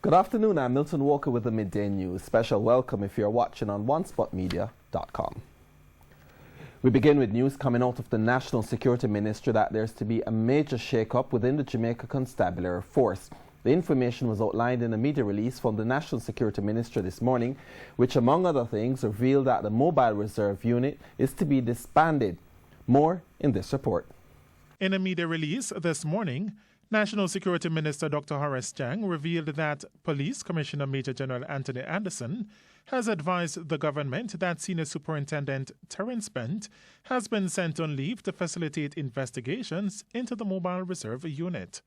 Good afternoon, I'm Milton Walker with the Midday News. Special welcome if you're watching on onespotmedia.com. We begin with news coming out of the National Security Ministry that there's to be a major shake-up within the Jamaica Constabulary Force. The information was outlined in a media release from the National Security Ministry this morning, which among other things revealed that the Mobile Reserve Unit is to be disbanded. More in this report. In a media release this morning, National Security Minister Dr. Horace Chang revealed that Police Commissioner Major General Anthony Anderson has advised the government that Senior Superintendent Terrence has been sent on leave to facilitate investigations into the Mobile Reserve Unit.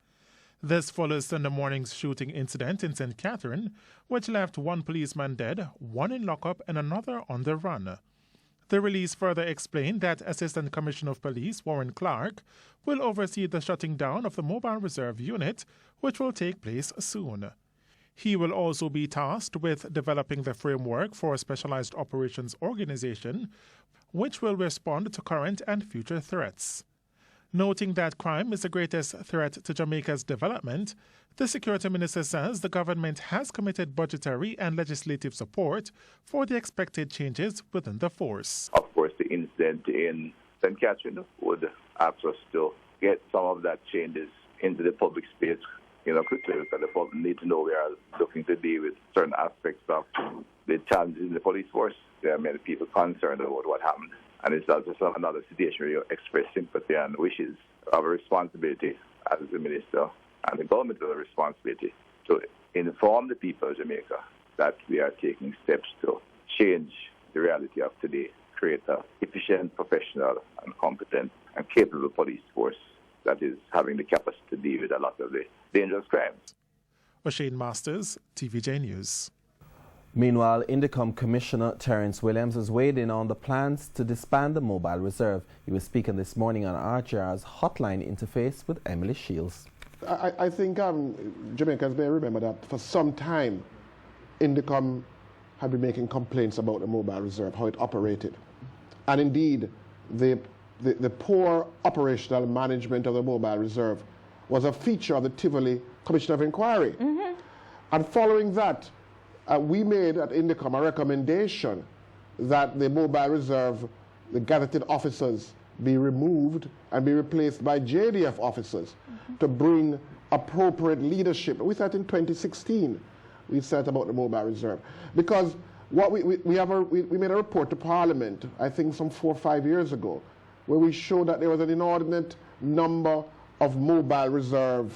This follows Sunday morning's shooting incident in St. Catherine, which left one policeman dead, one in lockup and another on the run. The release further explained that Assistant Commissioner of Police Warren Clark will oversee the shutting down of the Mobile Reserve Unit, which will take place soon. He will also be tasked with developing the framework for a specialized operations organization, which will respond to current and future threats. Noting that crime is the greatest threat to Jamaica's development, the Security Minister says the government has committed budgetary and legislative support for the expected changes within the force. Of course, the incident in St. Catherine would ask us to get some of that changes into the public space, quickly, because the public need to know we are looking to deal with certain aspects of the challenges in the police force. There are many people concerned about what happened. And it's also another situation where you express sympathy and wishes of a responsibility as the minister, and the government has a responsibility to inform the people of Jamaica that we are taking steps to change the reality of today, create an efficient, professional, and competent and capable police force that is having the capacity to deal with a lot of the dangerous crimes. O'Shane Masters, TVJ News. Meanwhile, Indicom Commissioner Terrence has weighed in on the plans to disband the Mobile Reserve. He was speaking this morning on RGR's hotline interface with Emily Shields. I think Jamaicans may remember that for some time, Indicom had been making complaints about the Mobile Reserve, how it operated. And indeed, the poor operational management of the Mobile Reserve was a feature of the Tivoli Commission of Inquiry. Mm-hmm. And following that, we made at Indicom a recommendation that the Mobile Reserve, the gazetted officers, be removed and be replaced by JDF officers to bring appropriate leadership. We said in 2016, we said about the Mobile Reserve. Because what we made a report to Parliament, I think some 4 or 5 years ago, where we showed that there was an inordinate number of Mobile Reserve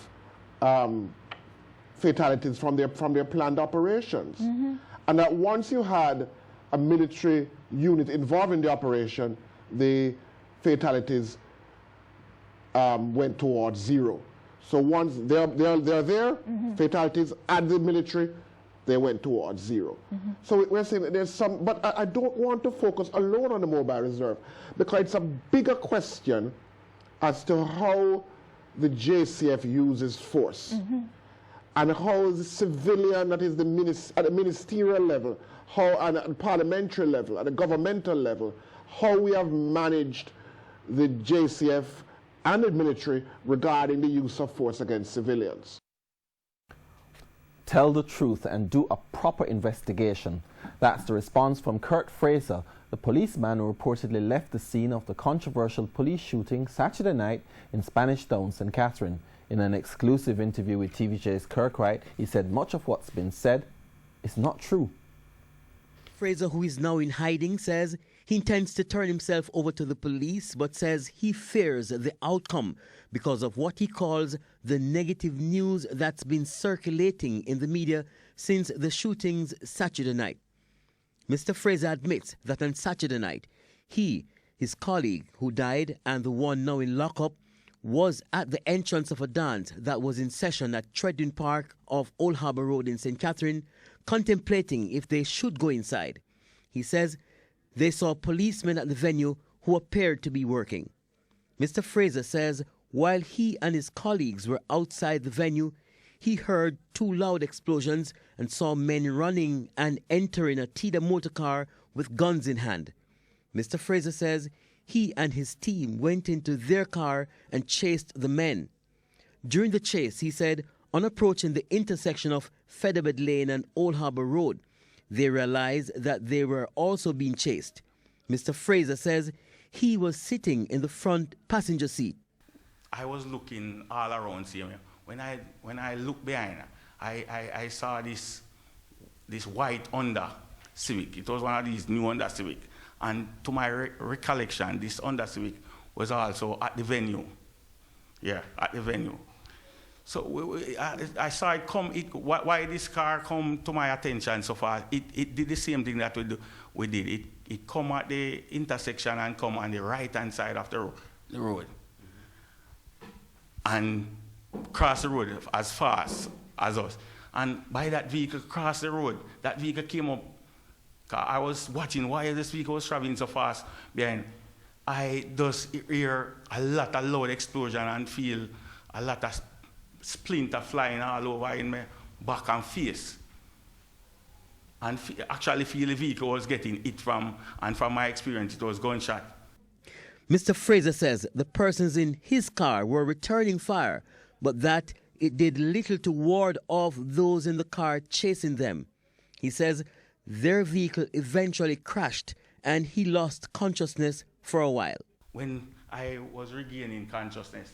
fatalities from their planned operations. Mm-hmm. And that once you had a military unit involved in the operation, the fatalities went towards zero. So once they're there, mm-hmm. fatalities at the military, they went towards zero. Mm-hmm. So we're saying that there's some, but I don't want to focus alone on the Mobile Reserve, because it's a bigger question as to how the JCF uses force. Mm-hmm. And how the civilian, that is at the ministerial level, how at the parliamentary level, at the governmental level, how we have managed the JCF and the military regarding the use of force against civilians. Tell the truth and do a proper investigation. That's the response from Kurt Fraser, the policeman who reportedly left the scene of the controversial police shooting Saturday night in Spanish Town, St. Catherine. In an exclusive interview with TVJ's Kirk Wright, he said much of what's been said is not true. Fraser, who is now in hiding, says he intends to turn himself over to the police, but says he fears the outcome because of what he calls the negative news that's been circulating in the media since the shootings Saturday night. Mr. Fraser admits that on Saturday night, he, his colleague who died, and the one now in lockup, was at the entrance of a dance that was in session at Treadwin Park off Old Harbour Road in St. Catherine, contemplating if they should go inside. He says they saw policemen at the venue who appeared to be working. Mr. Fraser says while he and his colleagues were outside the venue, he heard 2 loud explosions and saw men running and entering a Tida motor car with guns in hand. Mr. Fraser says he and his team went into their car and chased the men. During the chase, he said, On approaching the intersection of Featherbed Lane and Old Harbour Road, they realized that they were also being chased. Mr. Fraser says he was sitting in the front passenger seat. I was looking all around, see me. When I looked behind, I saw this white Honda Civic. It was one of these new Honda Civic. And to my recollection, this Honda Civic was also at the venue. Yeah, at the venue. So I saw it come, why this car come to my attention so far. It did the same thing that we did. It come at the intersection and come on the right-hand side of the road. And cross the road as fast as us. And by that vehicle cross the road, that vehicle came up. I was watching why this vehicle was traveling so fast behind. I just hear a lot of loud explosion and feel a lot of splinter flying all over in my back and face. And actually feel the vehicle was getting hit from, and from my experience, it was gunshot. Mr. Fraser says the persons in his car were returning fire, but that it did little to ward off those in the car chasing them. He says their vehicle eventually crashed and he lost consciousness for a while. When I was regaining consciousness,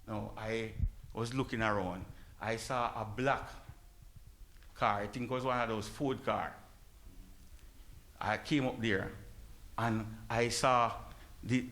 I was looking around. I saw a black car. I think it was one of those Ford cars. I came up there and I saw this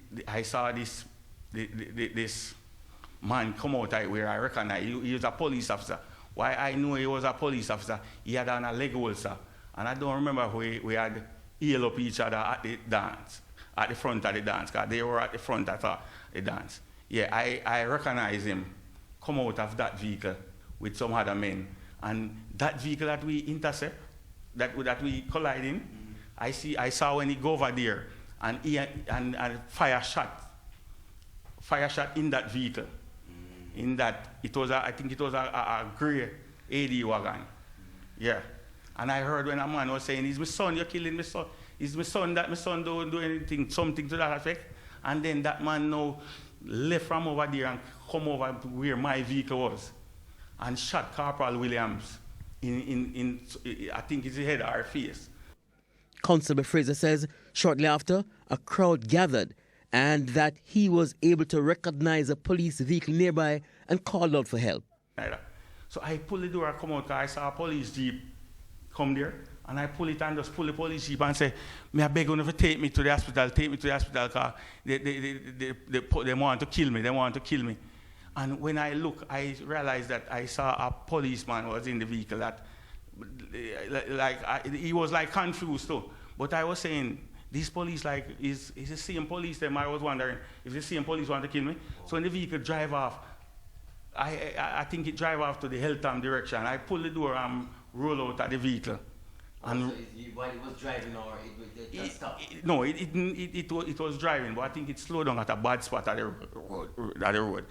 man come out where I recognize he was a police officer. Why I knew he was a police officer, he had on a leg holster. And I don't remember we had yelled up each other at the dance, at the front of the dance, because they were at the front of the dance. Yeah, I recognize him come out of that vehicle with some other men. And that vehicle that we intercept, that we collide in, I saw when he go over there and fire shot in that vehicle. In that, I think it was a grey AD wagon. Yeah. And I heard when a man was saying, "Is my son, you're killing my son. Is my son that my son don't do anything," something to that effect. And then that man now left from over there and come over to where my vehicle was and shot Corporal Williams in I think it's the head or face. Constable Fraser says shortly after, a crowd gathered and that he was able to recognize a police vehicle nearby and called out for help. So I pulled the door and come out because I saw a police jeep come there, and I pull it and just pull the police jeep and say, "May I beg you to take me to the hospital, because they want to kill me, And when I look, I realized that I saw a policeman was in the vehicle he was like confused too. But I was saying, this police is the same police them. I was wondering if the same police want to kill me. So when the vehicle drive off, I think it drive off to the Hilltown direction. I pull the door and roll out of the vehicle. And so while it was driving or it just stopped? No, it was driving, but I think it slowed down at a bad spot at the road.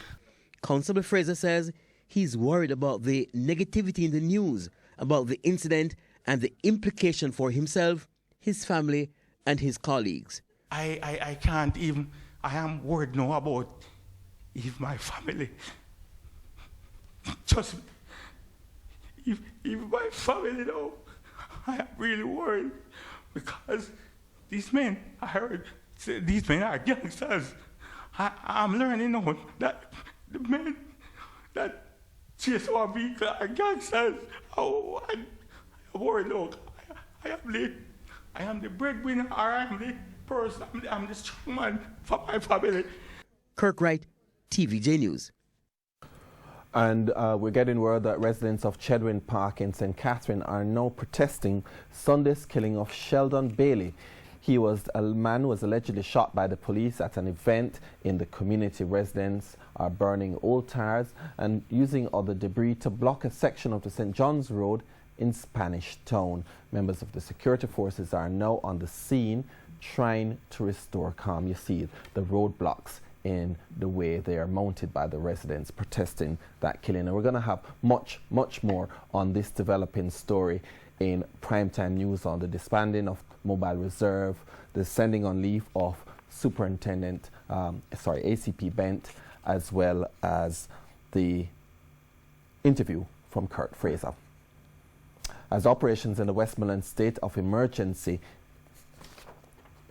Constable Fraser says he's worried about the negativity in the news about the incident and the implication for himself, his family, and his colleagues. I can't even, I am worried now about if my family, just, if my family now, I am really worried because these men, I heard, these men are gangsters. I'm learning now that the men that chase our vehicle are gangsters. Oh, I'm worried now. I am the breadwinner, or I'm the person, I'm the strong man for my family. Kirk Wright, TVJ News. And we're getting word that residents of Chedwin Park in St. Catherine are now protesting Sunday's killing of Sheldon Bailey. A man who was allegedly shot by the police at an event in the community. Residents are burning old tires and using other debris to block a section of the St. John's Road in Spanish Town. Members of the security forces are now on the scene trying to restore calm. You see the roadblocks in the way they are mounted by the residents protesting that killing. And we're going to have much more on this developing story in primetime news on the disbanding of Mobile Reserve, the sending on leave of ACP Bent, as well as the Interview from Kurt Fraser. As operations in the Westmoreland state of emergency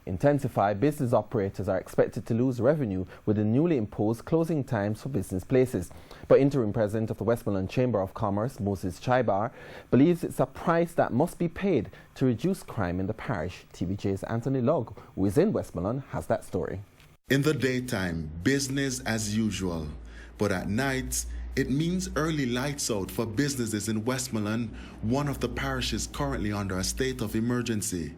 intensify, business operators are expected to lose revenue with the newly imposed closing times for business places. But interim president of the Westmoreland Chamber of Commerce, Moses Chaibar, believes it's a price that must be paid to reduce crime in the parish. TVJ's Anthony Logg, who is in Westmoreland, has that story. In the daytime, business as usual. But at night, it means early lights out for businesses in Westmoreland, one of the parishes currently under a state of emergency.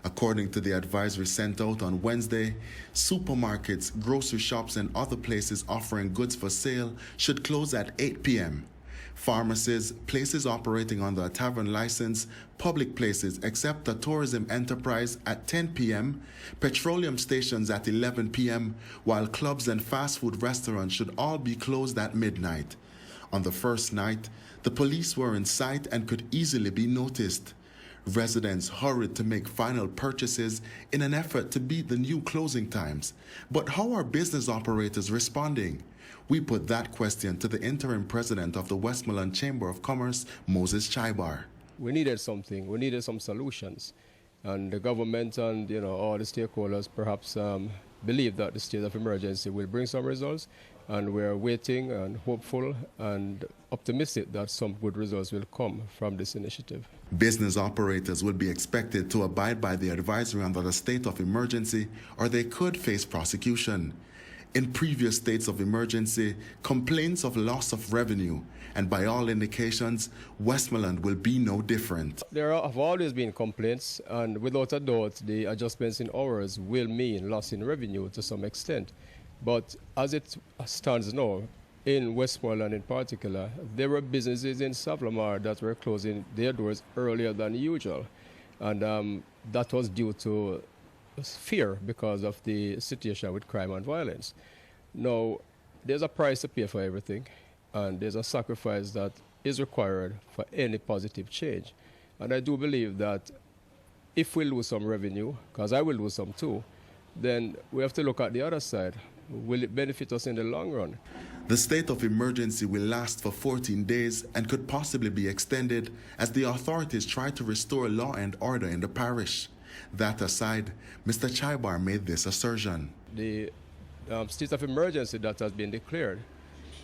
According to the advisory sent out on Wednesday, supermarkets, grocery shops, and other places offering goods for sale should close at 8 p.m. Pharmacies, places operating under a tavern license, public places except a tourism enterprise at 10 p.m., petroleum stations at 11 p.m., while clubs and fast food restaurants should all be closed at midnight. On the first night, the police were in sight and could easily be noticed. Residents hurried to make final purchases in an effort to beat the new closing times. But how are business operators responding? We put that question to the interim president of the Westmoreland Chamber of Commerce, Moses Chaibar. We needed something. We needed some solutions. And the government and all the stakeholders perhaps believe that the state of emergency will bring some results. And we're waiting and hopeful and optimistic that some good results will come from this initiative. Business operators will be expected to abide by the advisory under the state of emergency, or they could face prosecution. In previous states of emergency, complaints of loss of revenue, and by all indications, Westmoreland will be no different. There have always been complaints, and without a doubt, the adjustments in hours will mean loss in revenue to some extent. But as it stands now, in Westmoreland in particular, there were businesses in Savlamar that were closing their doors earlier than usual. And that was due to fear because of the situation with crime and violence. Now, there's a price to pay for everything, and there's a sacrifice that is required for any positive change. And I do believe that if we lose some revenue, because I will lose some too, then we have to look at the other side. Will it benefit us in the long run? The state of emergency will last for 14 days and could possibly be extended as the authorities try to restore law and order in the parish. That aside, Mr. Chaibar made this assertion. The state of emergency that has been declared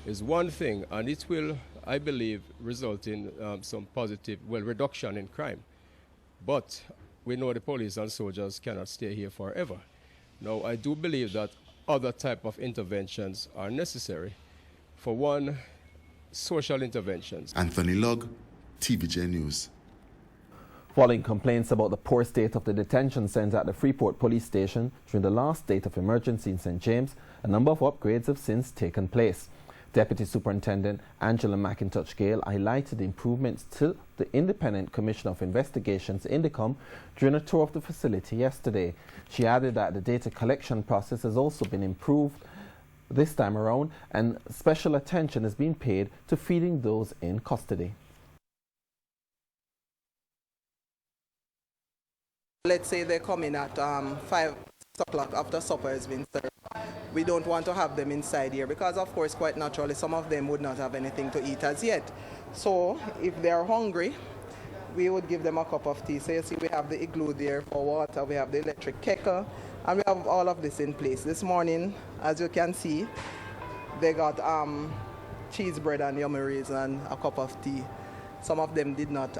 is one thing, and it will, I believe, result in some positive, reduction in crime. But we know the police and soldiers cannot stay here forever. Now, I do believe that other type of interventions are necessary. For one, social interventions. Anthony Logg, TVJ News. Following complaints about the poor state of the detention centre at the Freeport Police Station during the last state of emergency in St. James, a number of upgrades have since taken place. Deputy Superintendent Angela McIntosh-Gale highlighted the improvements to the Independent Commission of Investigations Indicom during a tour of the facility yesterday. She added that the data collection process has also been improved this time around, and special attention has been paid to feeding those in custody. Let's say they come in at 5 o'clock after supper has been served. We don't want to have them inside here because, of course, quite naturally, some of them would not have anything to eat as yet. So if they're hungry, we would give them a cup of tea. So you see, we have the igloo there for water, we have the electric kettle, and we have all of this in place. This morning, as you can see, they got cheese bread and yummy raisin and a cup of tea. Some of them did not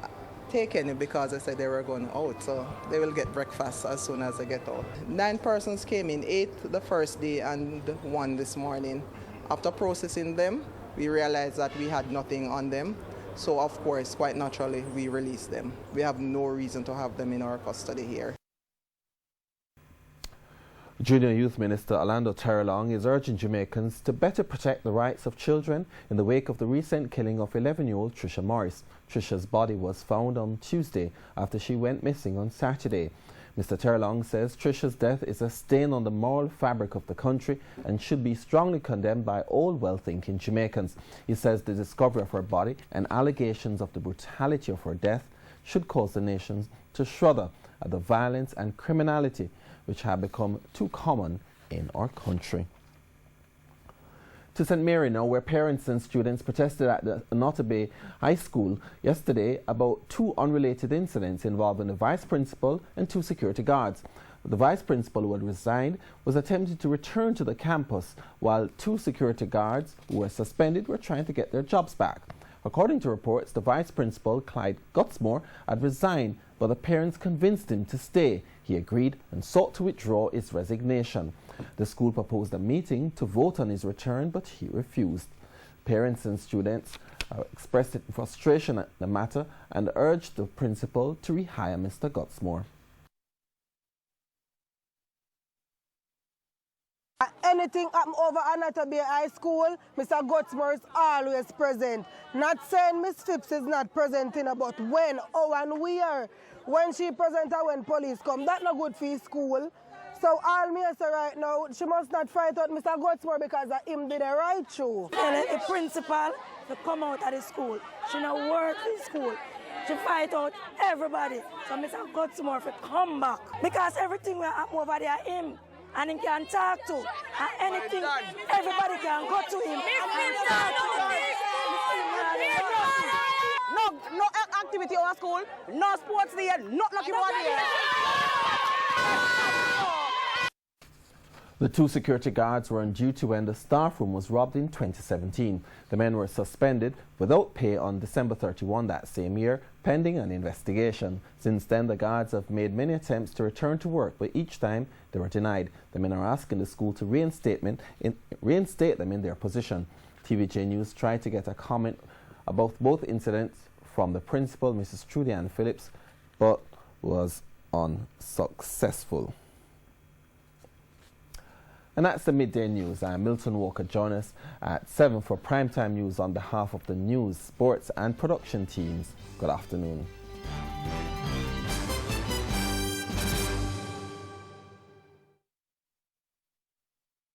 take any because they said they were going out, so they will get breakfast as soon as they get out. 9 persons came in, 8 the first day and 1 this morning. After processing them, we realized that we had nothing on them, so of course, quite naturally, we released them. We have no reason to have them in our custody here. Junior Youth Minister Orlando Terrelong is urging Jamaicans to better protect the rights of children in the wake of the recent killing of 11-year-old Trisha Morris. Trisha's body was found on Tuesday after she went missing on Saturday. Mr. Terrelong says Trisha's death is a stain on the moral fabric of the country and should be strongly condemned by all well-thinking Jamaicans. He says the discovery of her body and allegations of the brutality of her death should cause the nation to shudder at the violence and criminality which have become too common in our country. To St. Mary now, where parents and students protested at the Notre Bay High School yesterday about two unrelated incidents involving the vice principal and two security guards. The vice principal, who had resigned, was attempting to return to the campus, while two security guards who were suspended were trying to get their jobs back. According to reports, the vice principal, Clyde Gutsmore, had resigned, but the parents convinced him to stay. He agreed and sought to withdraw his resignation. The school proposed a meeting to vote on his return, but he refused. Parents and students expressed frustration at the matter and urged the principal to rehire Mr. Gutsmore. Anything happen over at Notre Bay High School, Mr. Gutsmore is always present. Not saying Miss Phipps is not presenting, but when, how and where. When she present or when police come, that's not good for his school. So all me say right now, she must not fight out Mr. Gutsmore because of him did the right through. The principal to come out of the school. She not work in school. She fight out everybody. So Mr. Gutsmore to come back. Because everything will happen over there him. And he can talk to. And anything, everybody can go to him and talk to him. No activity over school, no sports there, not lucky one there. The two security guards were on duty when the staff room was robbed in 2017. The men were suspended without pay on December 31 that same year, pending an investigation. Since then, the guards have made many attempts to return to work, but each time they were denied. The men are asking the school to reinstate them in their position. TVJ News tried to get a comment about both incidents from the principal, Mrs. Trudy Ann Phillips, but was unsuccessful. And that's the midday news. I'm Milton Walker. Join us at 7 for primetime news on behalf of the news, sports and production teams. Good afternoon.